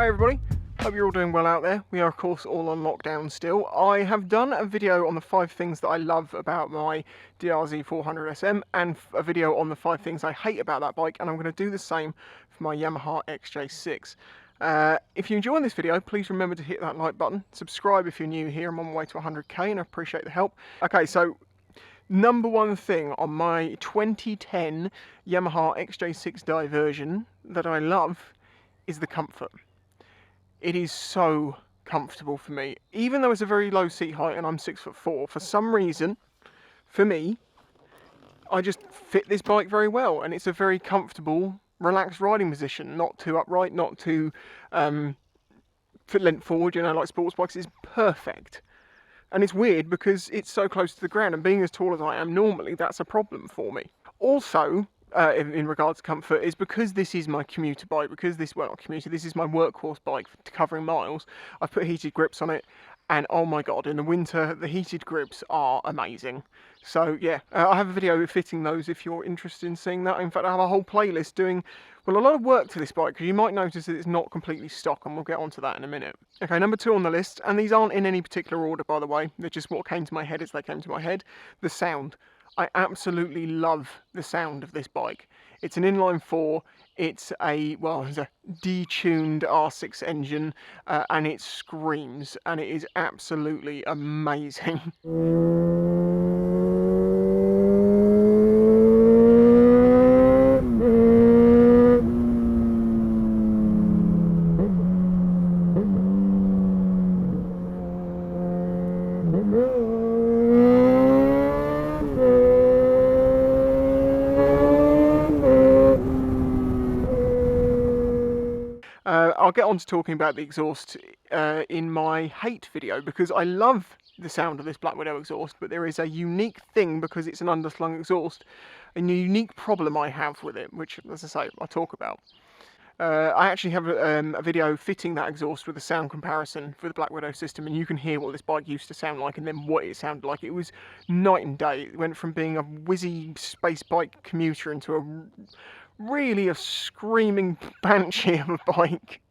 Hi everybody, hope you're all doing well out there. We are of course all on lockdown still. I have done a video on the 5 things that I love about my DRZ 400 SM and a video on the 5 things I hate about that bike, and I'm going to do the same for my Yamaha XJ6. If you enjoy this video, please remember to hit that like button, subscribe if you're new here. I'm on my way to 100k and I appreciate the help. Okay, so number one thing on my 2010 Yamaha XJ6 Diversion that I love is the comfort. It is so comfortable for me. Even though it's a very low seat height and I'm 6'4", for some reason, for me, I just fit this bike very well, and it's a very comfortable, relaxed riding position. Not too upright, not too lent forward, you know, like sports bikes. It's perfect. And it's weird because it's so close to the ground, and being as tall as I am normally, that's a problem for me. Also, in regards to comfort, is because this is my commuter bike, because this, well, not commuter, this is my workhorse bike for covering miles. I've put heated grips on it, and oh my god, in the winter the heated grips are amazing. So yeah, I have a video fitting those if you're interested in seeing that. In fact, I have a whole playlist doing, well, a lot of work to this bike, because you might notice that it's not completely stock, and we'll get onto that in a minute. Okay, number 2 on the list, and these aren't in any particular order, by the way, they're just what came to my head as they came to my head. The sound. I absolutely love the sound of this bike. It's an inline 4, it's a, well, it's a detuned R6 engine, and it screams, and it is absolutely amazing. I'll get on to talking about the exhaust in my hate video, because I love the sound of this Black Widow exhaust, but there is a unique thing, because it's an underslung exhaust, and a unique problem I have with it, which, as I say, I'll talk about. I actually have a video fitting that exhaust with a sound comparison for the Black Widow system, and you can hear what this bike used to sound like and then what it sounded like. It was night and day. It went from being a whizzy space bike commuter into really a screaming banshee of a bike.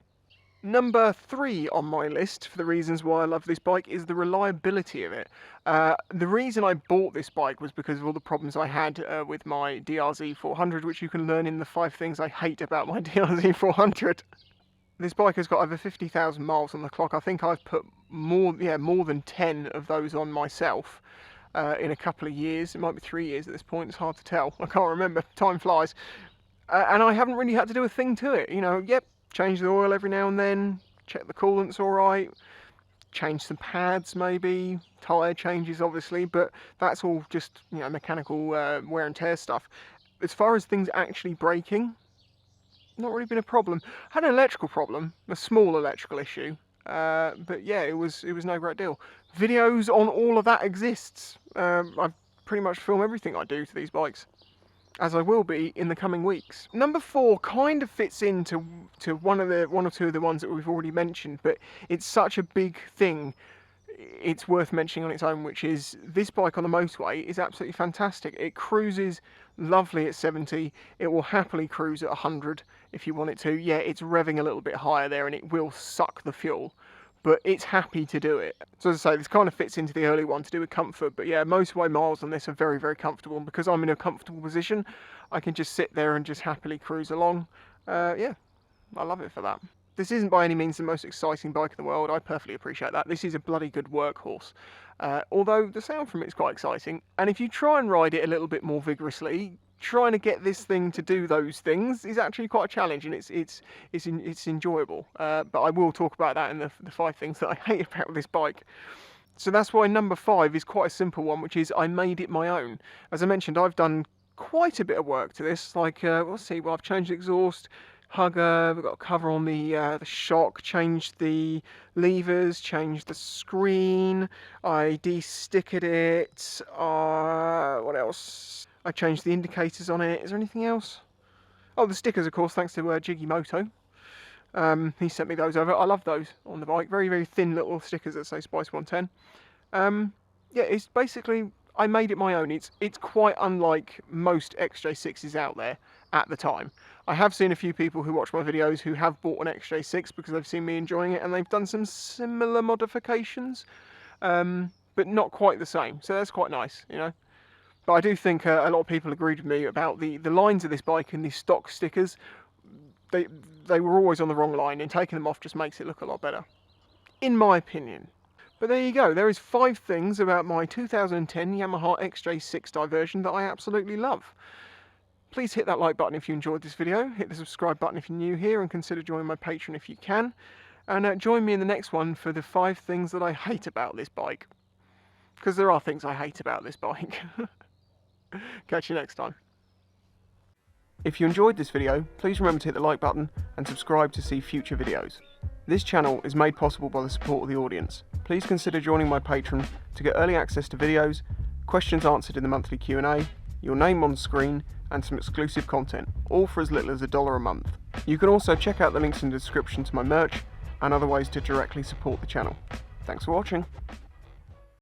Number 3 on my list for the reasons why I love this bike is the reliability of it. The reason I bought this bike was because of all the problems I had with my DRZ 400, which you can learn in the 5 things I hate about my DRZ 400. This bike has got over 50,000 miles on the clock. I think I've put more than 10 of those on myself in a couple of years. It might be 3 years at this point, it's hard to tell. I can't remember, time flies. And I haven't really had to do a thing to it. You know, yep, change the oil every now and then, check the coolant's alright, change some pads maybe, tyre changes obviously, but that's all just, you know, mechanical wear and tear stuff. As far as things actually breaking, not really been a problem. I had an electrical problem, a small electrical issue, but yeah, it was no great deal. Videos on all of that exists. I pretty much film everything I do to these bikes, as I will be in the coming weeks. Number 4 kind of fits into one or two of the ones that we've already mentioned, but it's such a big thing, it's worth mentioning on its own, which is this bike on the motorway is absolutely fantastic. It cruises lovely at 70, it will happily cruise at 100 if you want it to. Yeah, it's revving a little bit higher there and it will suck the fuel, but it's happy to do it. So as I say, this kind of fits into the early one to do with comfort, but yeah, motorway miles on this are very, very comfortable, and because I'm in a comfortable position, I can just sit there and just happily cruise along. Yeah, I love it for that. This isn't by any means the most exciting bike in the world, I perfectly appreciate that. This is a bloody good workhorse, although the sound from it is quite exciting, and if you try and ride it a little bit more vigorously, trying to get this thing to do those things is actually quite a challenge, and it's enjoyable. But I will talk about that in the 5 things that I hate about this bike. So that's why number 5 is quite a simple one, which is I made it my own. As I mentioned, I've done quite a bit of work to this. Like, let's see, well, I've changed the exhaust, hugger, we've got a cover on the shock, changed the levers, changed the screen, I de-stickered it, what else? I changed the indicators on it. Is there anything else? Oh, the stickers, of course, thanks to Jiggy Moto. He sent me those over. I love those on the bike. Very, very thin little stickers that say Spice 110. Yeah, it's basically, I made it my own. It's quite unlike most XJ6s out there, at the time. I have seen a few people who watch my videos who have bought an XJ6 because they've seen me enjoying it, and they've done some similar modifications, but not quite the same. So that's quite nice, you know. But I do think a lot of people agreed with me about the lines of this bike and the stock stickers. They were always on the wrong line, and taking them off just makes it look a lot better, in my opinion. But there you go, there is 5 things about my 2010 Yamaha XJ6 Diversion that I absolutely love. Please hit that like button if you enjoyed this video, hit the subscribe button if you're new here, and consider joining my Patreon if you can. And join me in the next one for the 5 things that I hate about this bike. Because there are things I hate about this bike. Catch you next time. If you enjoyed this video, please remember to hit the like button and subscribe to see future videos. This channel is made possible by the support of the audience. Please consider joining my Patreon to get early access to videos, questions answered in the monthly Q&A, your name on screen, and some exclusive content, all for as little as $1 a month. You can also check out the links in the description to my merch and other ways to directly support the channel. Thanks for watching.